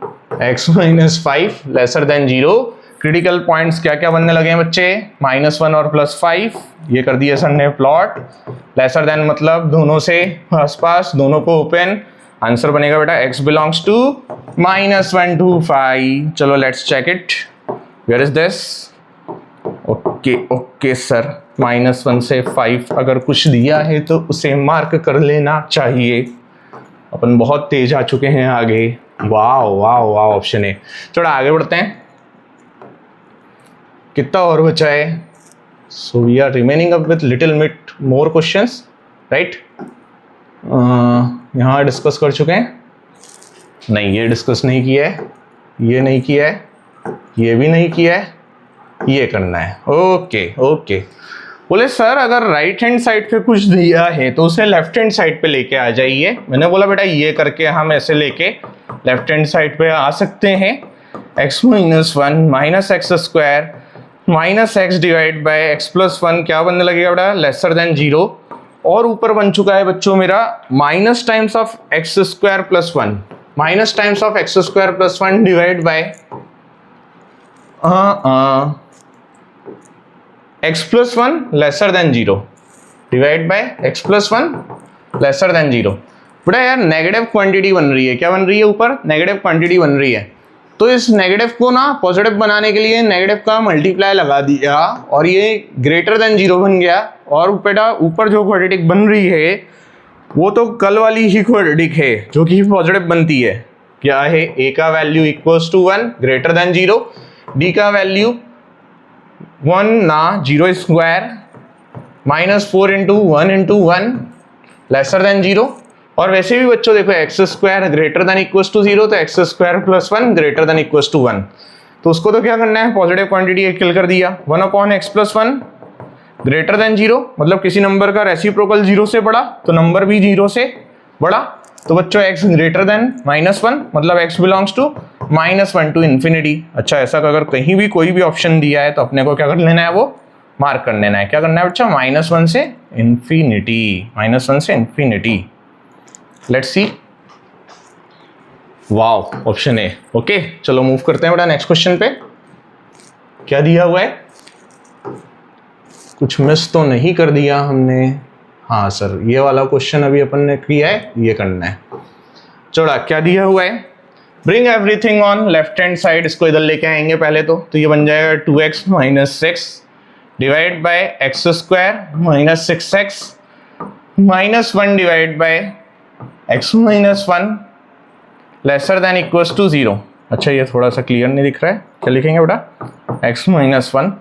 A: x - 5 lesser than 0। Critical points क्या क्या बनने लगे हैं बच्चे? -1 और +5, ये कर दिया सर ने प्लॉट। लेसर देन मतलब दोनों से आसपास, दोनों को ओपन। आंसर बनेगा बेटा x बिलोंग्स टू -1 to 5। चलो let's check it, where is this? Okay sir, -1 से 5 अगर कुछ दिया है तो उसे मार्क कर लेना चाहिए। अपन बहुत तेज आ चुके हैं आगे। वाह वाह वाह, ऑप्शन है। थोड़ा आगे बढ़ते हैं, कितना और बचा है? So we are remaining up with little bit more questions, right? यहाँ डिस्कस कर चुके हैं, नहीं ये डिस्कस नहीं किया है, ये नहीं किया है, ये भी नहीं किया है, ये करना है। Okay okay. बोले सर अगर राइट हैंड साइड पे कुछ दिया है तो उसे लेफ्ट हैंड साइड पे लेके आ जाइए। मैंने बोला बेटा ये करके हम ऐसे लेके लेफ्ट हैंड साइड पे आ सकते हैं। x minus one minus x square minus x divide by x plus one क्या बनने लगेगा बेटा, लेसर देन जीरो। और ऊपर बन चुका है बच्चों मेरा minus times of x square plus one, minus times of x square plus one divide by x plus one lesser than zero, divide by x plus one lesser than zero. बेटा यार नेगेटिव क्वांटिटी बन रही है, क्या बन रही है, ऊपर नेगेटिव क्वांटिटी बन रही है। तो इस नेगेटिव को ना पॉजिटिव बनाने के लिए नेगेटिव का मल्टीप्लाई लगा दिया और ये ग्रेटर देन जीरो बन गया। और बेटा ऊपर जो क्वाड्रेटिक बन रही है वो तो कल वाली ही क्वाड्रेटिक है जो कि पॉजिटिव बनती है। क्या है, ए का value equals to one greater than zero, d का वैल्यू वन ना zero square minus four into one lesser than zero. और वैसे भी बच्चों देखो x square greater than equals to zero, तो x square plus one greater than equals to one. तो उसको तो क्या करना है, पॉजिटिव क्वांटिटी किल कर दिया, one upon x plus one greater than zero. मतलब किसी नंबर का रेसिप्रोकल जीरो से बड़ा तो नंबर भी जीरो से बड़ा। तो बच्चों x greater than minus one मतलब x belongs to minus one to infinity. अच्छा ऐसा अगर कहीं भी कोई भी ऑप्शन दिया है तो अपने को क्या कर लेना है, वो मार्क कर लेना है। क्या करना है बच्चा, माइनस वन से इन्फिनिटी, माइनस वन से infinity. Let's see, wow option A. Okay चलो मूव करते हैं बेटा नेक्स्ट क्वेश्चन पे। क्या दिया हुआ है, कुछ मिस तो नहीं कर दिया हमने? हाँ सर ये वाला क्वेश्चन अभी अपन ने किया है, ये करना है। चलो क्या दिया हुआ है, bring everything on left hand side. इसको इधर लेके आएंगे पहले तो ये बन जाएगा 2x minus six divide by x square minus six x minus one divide by x minus one lesser than equals to zero. अच्छा ये थोड़ा सा क्लियर नहीं दिख रहा है, क्या लिखेंगे बेटा, एक्स माइनस वन।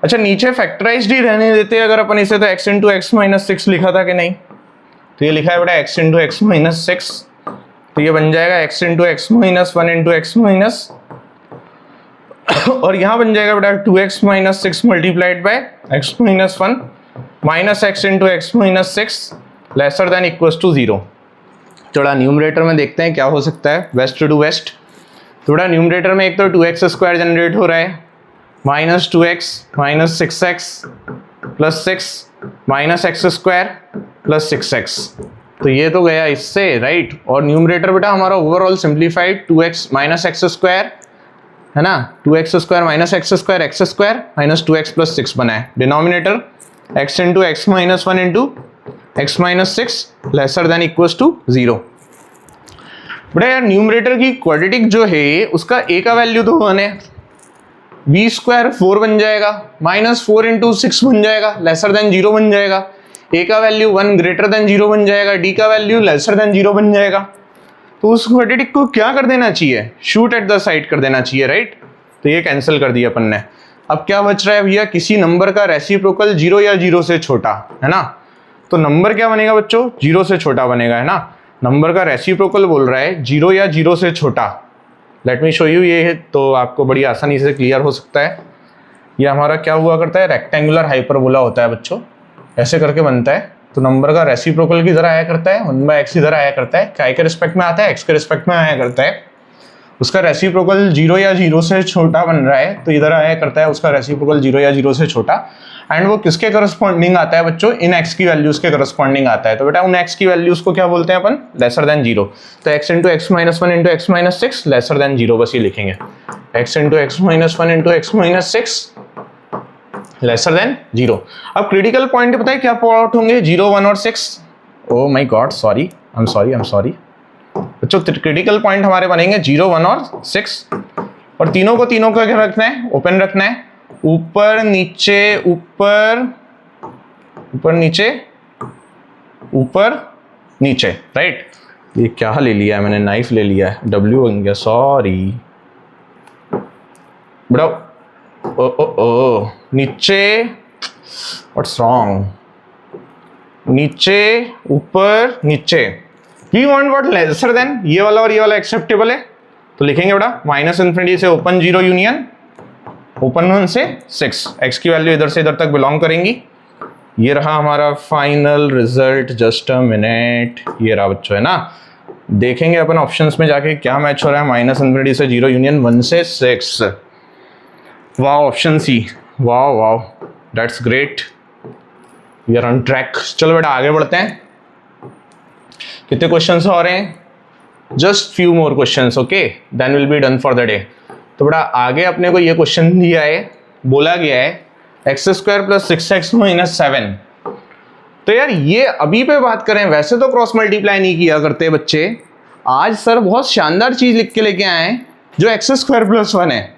A: अच्छा नीचे फैक्टराइज्ड ही रहने देते अगर अपन इसे, तो x into x minus six लिखा था कि नहीं, तो ये लिखा है बेटा x into x minus six. तो ये बन जाएगा x into x minus one into x minus, और यहाँ बन जाएगा बेटा two x minus six multiplied by x minus one minus x into x minus six lesser than equals to zero. थोड़ा न्यूमरेटर में देखते हैं क्या हो सकता है, वेस्ट टू वेस्ट। थोड़ा न्यूमरेटर में एक तो 2x स्क्वायर जनरेट हो रहा है, minus two x minus six x plus six minus x square plus six x, तो ये तो गया इससे राइट। और न्यूमरेटर बेटा हमारा overall simplified 2x minus x square है ना, 2x square minus x square minus 2x plus six बना है। Denominator x into x minus one into x minus six lesser than equals to zero. बेटा यार न्यूमरेटर की क्वाड्रेटिक जो है उसका a का वैल्यू तो वन है, b स्क्वायर फोर बन जाएगा, माइनस फोर इंटू सिक्स बन जाएगा, लेसर देन जीरो बन जाएगा, a का value one greater than zero बन जाएगा, d का वैल्यू लेसर देन जीरो बन जाएगा। तो उस क्वाड्रेटिक को क्या कर देना चाहिए, शूट एट द साइड कर देना चाहिए राइट। तो ये कैंसिल कर दिया अपन ने। अब क्या बच रहा है भैया, किसी नंबर का रेसिप्रोकल जीरो या जीरो से छोटा है ना, तो नंबर क्या बनेगा बच्चों, जीरो से छोटा बनेगा है ना। नंबर का रेसिप्रोकल बोल रहा है जीरो या जीरो से छोटा। लेट मी शो यू, ये है तो आपको बड़ी आसानी से क्लियर हो सकता है। ये हमारा क्या हुआ करता है, रेक्टेंगुलर हाइपरबोला होता है बच्चों, ऐसे करके बनता है। तो नंबर का रेसिप्रोकल किधर आया करता है, वन बाय एक्स इधर आया करता है, काय के रिस्पेक्ट में आता है, एक्स के रिस्पेक्ट में आया करता है। उसका रेसिप्रोकल जीरो या जीरो से छोटा बन रहा है तो इधर आया करता है उसका रेसिप्रोकल जीरो या जीरो से छोटा। एंड वो किसके करस्पॉन्डिंग आता है बच्चों, इन एक्स की वैल्यूज के करस्पॉन्डिंग आता है। तो बेटा उन एक्स की वैल्यूज को क्या बोलते हैं अपन, लेसर देन जीरो। तो x into x minus one into x minus six lesser than zero, बस ये लिखेंगे x into x minus one into x minus six lesser than zero. अब क्रिटिकल पॉइंट पता है क्या प्लॉट होंगे, जीरो वन और six. Oh my god sorry, I am sorry बच्चों, क्रिटिकल पॉइंट हमारे बनेंगे जीरो वन और सिक्स। और तीनों को क्या रखना है, ओपन रखना है, ऊपर नीचे ऊपर ऊपर नीचे ऊपर नीचे राइट। ये क्या ले लिया है मैंने, नाइफ ले लिया है, डब्ल्यू बन गया सॉरी बड़ा। ओ नीचे, व्हाट्स रॉन्ग, नीचे ऊपर नीचे, we want what lesser than, ये वाला और ये वाला एक्सेप्टेबल है तो लिखेंगे बेटा माइनस इन्फिनिटी से ओपन 0 यूनियन ओपन 1 से 6, x की वैल्यू इधर से इधर तक बिलोंग करेंगी। ये रहा हमारा final result, just a minute, ये रहा बच्चों, है ना। देखेंगे अपन ऑप्शंस में जाके क्या मैच हो रहा है, माइनस इन्फिनिटी से 0 यूनियन 1 से 6, वाह ऑप्शन सी, वाह वाह, that's great, we are on track. चलो बेटा आगे बढ़ते हैं, कितने क्वेश्चंस हो रहे हैं, just few more questions, okay then will be done for the day. तो बेटा आगे अपने को ये क्वेश्चन दिया है, बोला गया है x square plus 6x minus 7। तो यार ये अभी पे बात करें, वैसे तो क्रॉस मल्टीप्लाई नहीं किया करते बच्चे, आज सर बहुत शानदार चीज लिख के लेके आए हैं जो एक्स स्क्वायर प्लस 1 है,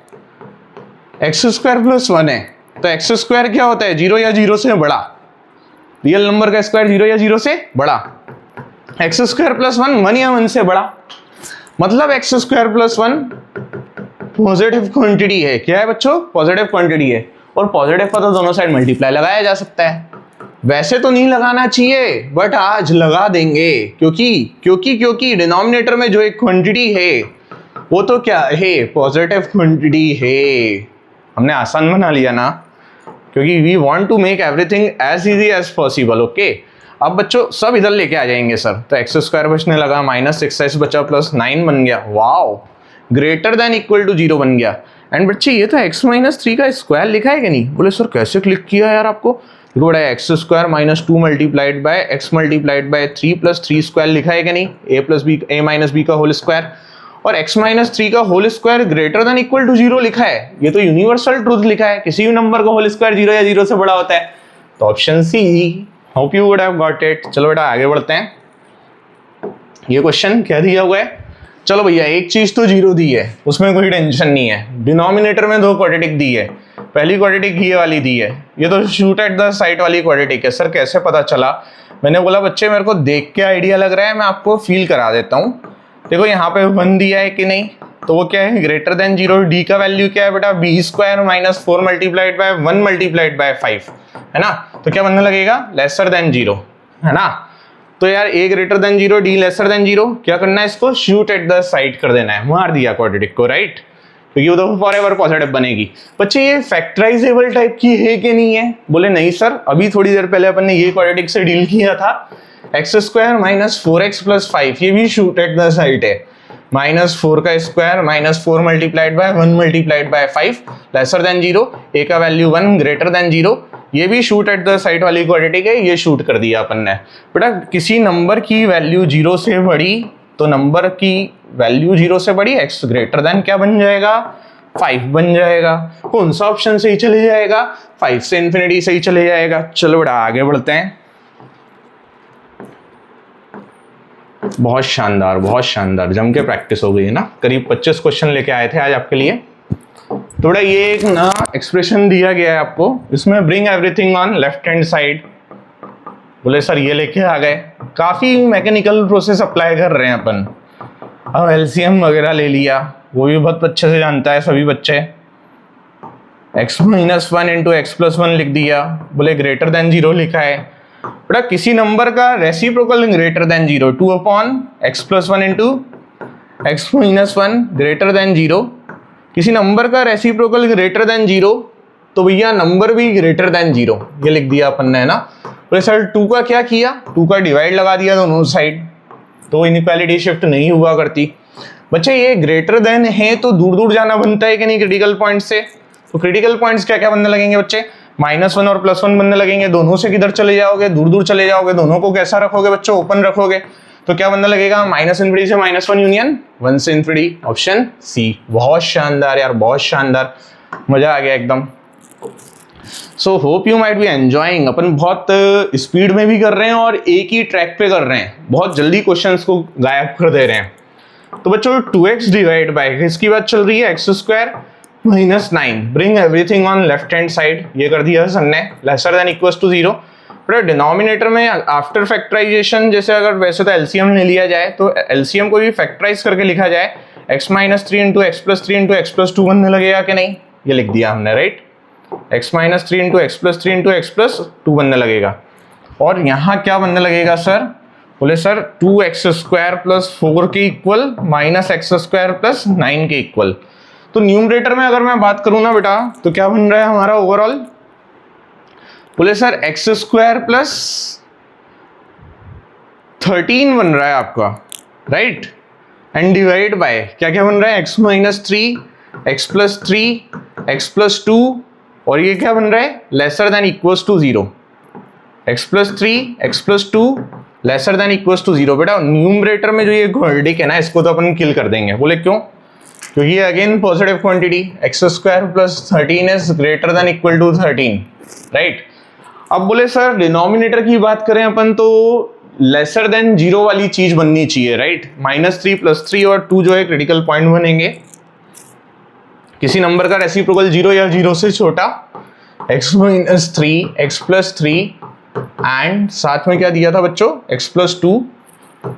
A: एक्स स्क्वायर प्लस 1 है। तो एक्स स्क्वायर क्या होता है, 0 या 0 से बड़ा, रियल नंबर का स्क्वायर 0 या 0 से बड़ा, एक्स स्क्वायर प्लस 1 1 या 1 से बड़ा, मतलब x square plus 1 positive quantity है। क्या है बच्चों, पॉजिटिव क्वांटिटी है, और पॉजिटिव का तो दोनों साइड मल्टीप्लाई लगाया जा सकता है। वैसे तो नहीं लगाना चाहिए बट आज लगा देंगे, क्योंकि डिनोमिनेटर में जो एक क्वांटिटी है वो तो क्या है, पॉजिटिव क्वांटिटी है। हमने आसान बना लिया ना, क्योंकि we want to make everything as easy as possible, okay. अब बच्चों सब इधर लेके आ जाएंगे सर, तो एक्स स्क्वायर बचने लगा, माइनस 6x बचा प्लस 9 बन गया, wow, greater than equal to 0 बन गया। एंड बच्चे ये तो x माइनस 3 का स्क्वायर लिखा है कि नहीं, बोले सर कैसे क्लिक किया यार आपको, देखो बड़ा x square minus 2 multiplied by x multiplied by 3 plus 3 square लिखा है कि नहीं, a माइनस बी का होल स्क्वायर, और x माइनस 3 का whole square greater than equal to 0 लिखा है। ये तो यूनिवर्सल ट्रूथ लिखा है, किसी भी नंबर का होल स्क्वायर 0 या 0 से बड़ा होता है। तो option C, hope you would have got it. चलो बेटा आगे बढ़ते हैं, ये क्वेश्चन क्या दिया हुआ है, चलो भैया एक चीज तो 0 दी है, उसमें कोई टेंशन नहीं है। डिनोमिनेटर में 2 क्वाड्रेटिक दी है, पहली क्वाड्रेटिक ये वाली दी है, ये तो शूट एट द साइड वाली क्वाड्रेटिक है। सर कैसे पता चला, मैंने बोला बच्चे मेरे को देख के आइडिया लग रहा है, मैं आपको फील करा देता हूँ। देखो यहाँ पे 1 दिया है कि नहीं, तो वो क्या है, ग्रेटर देन 0, डी का वैल्यू क्या है बेटा, B square minus 4 multiplied by 1 multiplied by 5, है ना। तो क्या बनने लगेगा, लेसर देन 0, है ना। तो यार a greater than 0, d lesser than 0, क्या करना है, इसको शूट एट द साइड कर देना है, मार दिया क्वाड्रेटिक को, राइट, क्योंकि वो तो फॉरएवर पॉजिटिव बनेगी। बच्चे ये फैक्टराइजेबल टाइप की है कि नहीं है, बोले नहीं सर, अभी थोड़ी देर पहले अपन ने ये क्वाड्रेटिक से डील किया था, x square minus 4x plus 5, ये भी शूट एट द साइड है, माइनस 4 का square minus 4 multiplied by 1 multiplied by 5 lesser than 0, a का वैल्यू 1 ग्रेटर देन 0, ये भी शूट एट द साइड वाली क्वाड्रेटिक है, ये शूट कर दिया अपन ने। बेटा किसी नंबर की वैल्यू 0 से बड़ी, तो नंबर की वैल्यू 0 से बड़ी, x ग्रेटर देन क्या बन जाएगा, 5 बन जाएगा। कौन सा ऑप्शन सही चले जाएगा, 5 से इन्फिनिटी सही चले जाएगा। चलो बेटा आगे बढ़ते हैं, बहुत शानदार जम के प्रैक्टिस हो गई है ना, करीब 25 क्वेश्चन लेके आए थे आज आपके लिए। थोड़ा ये एक ना एक्सप्रेशन दिया गया है आपको, इसमें bring everything on left hand side, बोले सर ये लेके आ गए, काफी मैकेनिकल प्रोसेस अप्लाई कर रहे हैं अपन। अब एलसीएम वगैरह ले लिया, वो भी बहुत अच्छे से जानता है सभी बच्चे, x minus 1 into x plus 1 लिख दिया, बोले ग्रेटर देन 0 लिखा है। बेटा किसी नंबर का reciprocal greater than 0, 2 upon x plus 1 into x minus 1 greater than 0, किसी नंबर का रेसिप्रोकल ग्रेटर देन 0, तो भैया नंबर भी ग्रेटर देन 0, ये लिख दिया अपन ने, है ना। तो सर 2 का क्या किया, 2 का डिवाइड लगा दिया दोनों साइड, तो इनइक्वालिटी शिफ्ट नहीं हुआ करती। बच्चे ये ग्रेटर देन है तो दूर दूर जाना बनता है कि नहीं क्रिटिकल पॉइंट से, तो क्रिटिकल पॉइंट्स क्या क्या बनने लगेंगे बच्चे, -1 और +1 बनने लगेंगे, दोनों से किधर चले जाओगे, दूर दूर चले जाओगे, दोनों को कैसा रखोगे बच्चों, ओपन रखोगे, तो क्या बनने लगेगा, माइनस इन्फिनिटी से -1 यूनियन 1 से इन्फिनिटी, ऑप्शन सी। बहुत शानदार यार, बहुत शानदार, मजा आ गया एकदम। So hope you might be enjoying, अपन बहुत स्पीड में भी कर रहे हैं और एक ही ट्रैक पे कर रहे हैं, बहुत जल्दी क्वेश्चंस को गायब कर दे रहे हैं। तो बच्चों 2x डिवाइड बाय, इसकी बात चल रही है, x square minus 9, bring everything on left hand side, ये कर दिया सर ने, lesser than equals to 0। But denominator में आफ्टर फैक्टराइजेशन, जैसे अगर वैसे तो एलसीएम ले लिया जाए, तो एलसीएम को भी फैक्टराइज करके लिखा जाए, x minus 3 into x plus 3 into x plus 2 बनने लगेगा कि नहीं, ये लिख दिया हमने, right, x minus 3 into x plus 3 into x plus 2 बनने लगेगा। और यहाँ क्या बनने लगेगा सर? बोले सर 2x² प्लस 4 के इक्वल माइनस x² प्लस 9 के इक्वल। तो न्यूमरेटर में अगर मैं बात करूँ ना बेटा, तो क्या बन रहा है हमारा ओवरऑल? बोले सर x² प्लस 13 बन रहा है आपका, राइट? एंड डिवाइड बाय क्या क्या बन रहा है? x minus 3, x plus 3, x plus 2, और ये क्या बन रहा है? Lesser than equals to 0। x plus 3, x plus 2 lesser than equals to 0। बेटा न्यूमरेटर में जो ये क्वाड्रेटिक है ना, इसको तो अपन किल कर देंगे। बोले क्यों? क्योंकि ये again positive quantity, x² plus 13 is greater than equal to 13, right? अब बोले सर डिनोमिनेटर की बात करें अपन तो लेसर देन 0 वाली चीज बननी चाहिए, राइट? -3 प्लस 3 और 2 जो है क्रिटिकल पॉइंट बनेंगे। किसी नंबर का रेसिप्रोकल 0 या 0 से छोटा, x minus 3, x plus 3 and साथ में क्या दिया था बच्चों? x plus 2।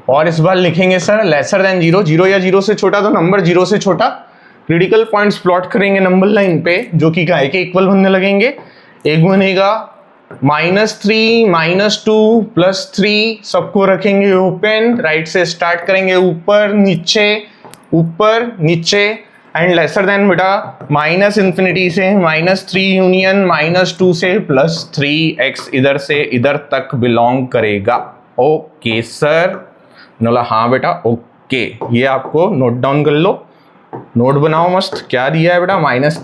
A: और इस बार लिखेंगे सर लेसर देन 0, 0 या 0 से छोटा, तो नंबर 0 से छोटा। क्रिटिकल पॉइंट्स प्लॉट करेंगे नंबर लाइन पे, जो कि काय के इक्वल बनने लगेंगे। एक बनेगा -3, -2 प्लस 3, सबको रखेंगे ओपन, राइट से स्टार्ट करेंगे, ऊपर नीचे एंड लेसर देन बेटा -∞ से -3 यूनियन -2 से +3x इधर से इधर तक बिलोंग करेगा। Okay sir? बोला हाँ बेटा ओके। ये आपको नोट डाउन कर लो, नोट बनाओ मस्त। क्या दिया है बेटा? -∞ से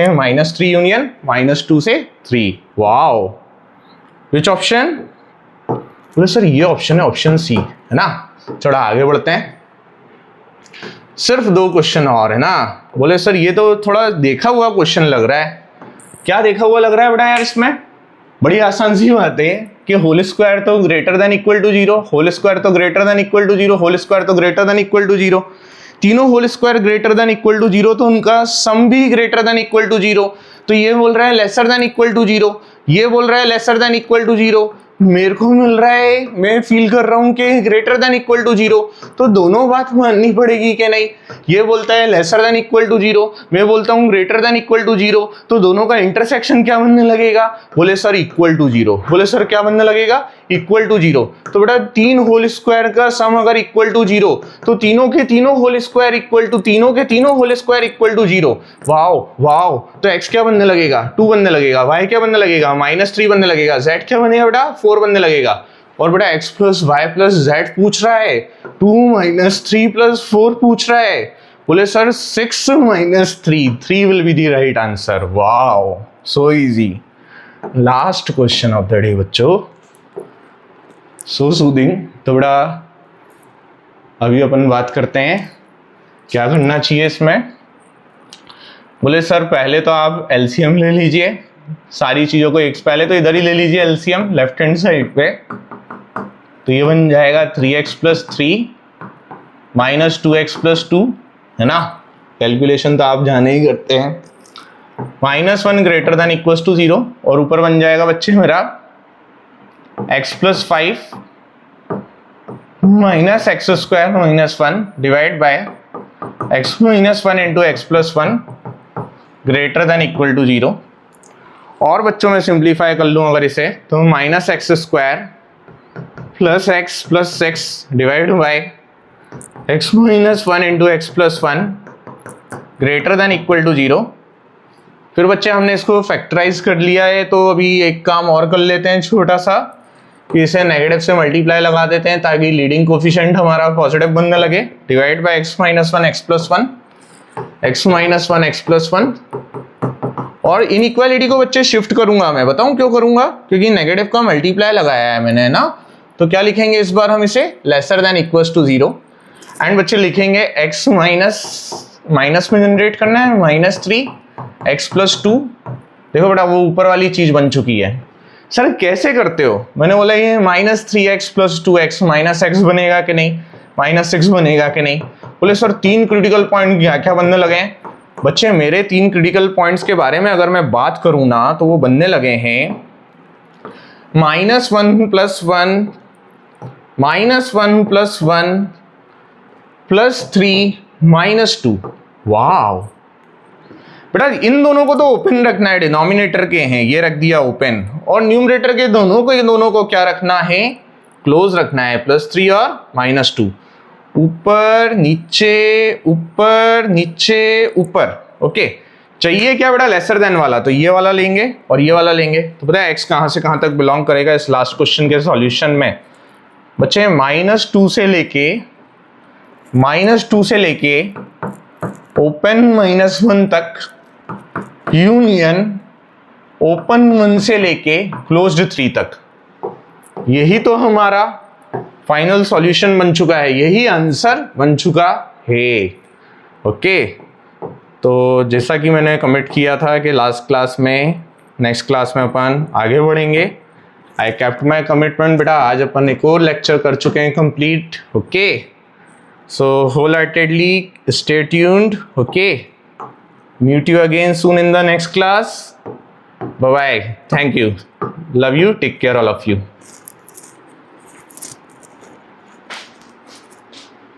A: -3 यूनियन -2 से 3। Wow, which option? बोले सर ये ऑप्शन है, ऑप्शन सी, है ना? थोड़ा आगे बढ़ते हैं। सिर्फ 2 क्वेश्चन और है ना। बोले सर ये तो थोड़ा देखा हुआ क्वेश्चन लग रहा है। क्या देखा हुआ लग रहा है बेटा यार इसमें? बड़ी आसान सी बात है कि होल स्क्वायर तो greater than equal to 0, whole square तो greater than equal to 0, whole square तो ग्रेटर देन इक्वल टू 0। तीनों whole square greater than equal to 0, तो उनका सम भी ग्रेटर देन इक्वल टू 0। तो ये बोल रहा है लेसर देन इक्वल टू 0, ये बोल रहा है लेसर देन इक्वल टू 0। मेरे को मिल रहा है, मैं फील कर रहा हूं कि ग्रेटर देन इक्वल टू 0, तो दोनों बात माननी पड़ेगी कि नहीं? ये बोलता है लेसर देन इक्वल टू 0, मैं बोलता हूं ग्रेटर देन इक्वल टू 0, तो दोनों का इंटरसेक्शन क्या बनने लगेगा? बोले सर इक्वल टू 0। बोले सर क्या बनने लगेगा? Equal to 0। तो बेटा 3 होल स्क्वायर का सम अगर इक्वल टू 0, तो तीनों के तीनों होल स्क्वायर इक्वल टू तीनों के तीनों whole square equal to 0। Wow wow. तो x क्या बनने लगेगा? 2 बनने लगेगा। y क्या बनने लगेगा? -3 बनने लगेगा। z क्या बनेगा बेटा? 4 बनने लगेगा। और बेटा x plus y plus z पूछ रहा है, 2 - 3 प्लस 4 पूछ रहा है। बोले sir 6 - 3 will be the right answer. Wow, so easy. Last question of the day बच्चों, सो सूदिंग। तो बेटा अभी अपन बात करते हैं क्या करना चाहिए इसमें। बोले सर पहले तो आप एलसीएम ले लीजिए सारी चीज़ों को, एक पहले तो इधर ही ले लीजिए एलसीएम लेफ्ट हैंड साइड पे। तो ये बन जाएगा 3x प्लस 3 -2x प्लस 2, है ना? कैलकुलेशन तो आप जाने ही करते हैं। -1 ग्रेटर देन इक्वल टू 0, और ऊपर बन जाएगा बच्चे मेरा x plus 5 minus x² -1 divide by x -1 into x plus 1 greater than equal to 0। और बच्चों में सिंप्लीफाई कर लूँ अगर इसे, तो -x² plus x divide by x -1 into x plus 1 greater than equal to 0। फिर बच्चे हमने इसको फैक्टराइज कर लिया है, तो अभी एक काम और कर लेते हैं छोटा सा, कि इसे नेगेटिव से मल्टीप्लाई लगा देते हैं ताकि लीडिंग कोफिशिएंट हमारा पॉजिटिव बनने लगे। Divide by x -1 x plus 1, x -1 x plus 1। और इनइक्वालिटी को बच्चे शिफ्ट करूंगा मैं, बताऊं क्यों करूंगा? क्योंकि नेगेटिव का मल्टीप्लाई लगाया है मैंने, ना? तो क्या लिखेंगे इस बार हम इसे? Lesser than equals to 0। And बच्चे लिखेंगे x माइनस में जनरेट करना है -3 x प्लस 2। देखो बेटा वो ऊपर वाली चीज बन चुकी है। सर कैसे करते हो? मैंने बोला ये -3x प्लस 2x -x बनेगा कि नहीं, -6 बनेगा कि नहीं? बोले सर 3 क्रिटिकल पॉइंट क्या बनने लगे हैं? बच्चे मेरे 3 क्रिटिकल पॉइंट्स के बारे में अगर मैं बात करूं ना, तो वो बनने लगे हैं -1 प्लस 1 -1 प्लस 1 प्लस 3 -2। वाव, बेटा इन दोनों को तो ओपन रखना है, डिनोमिनेटर के हैं, ये रख दिया ओपन, और न्यूमरेटर के दोनों को क्या रखना है, क्लोज रखना है, +3 और -2, ऊपर नीचे ऊपर। ओके, चाहिए क्या बेटा, लेसर देन वाला, तो ये वाला लेंगे और ये वाला लेंगे। तो पता है x कहां से कहां तक बिलोंग करेगा इस लास्ट क्वेश्चन के सॉल्यूशन में बच्चे, -2 से लेके ओपन -1 तक, यूनियन ओपन 1 से लेके क्लोज्ड 3 तक। यही तो हमारा फाइनल सॉल्यूशन बन चुका है, यही आंसर बन चुका है। ओके, तो जैसा कि मैंने कमिट किया था कि लास्ट क्लास में, नेक्स्ट क्लास में अपन आगे बढ़ेंगे। आई केप्ट माई कमिटमेंट बेटा, आज अपन एक और लेक्चर कर चुके हैं complete. Okay, so wholeheartedly stay tuned. Okay, meet you again soon in the next class. Bye bye, thank you, love you, take care all of you.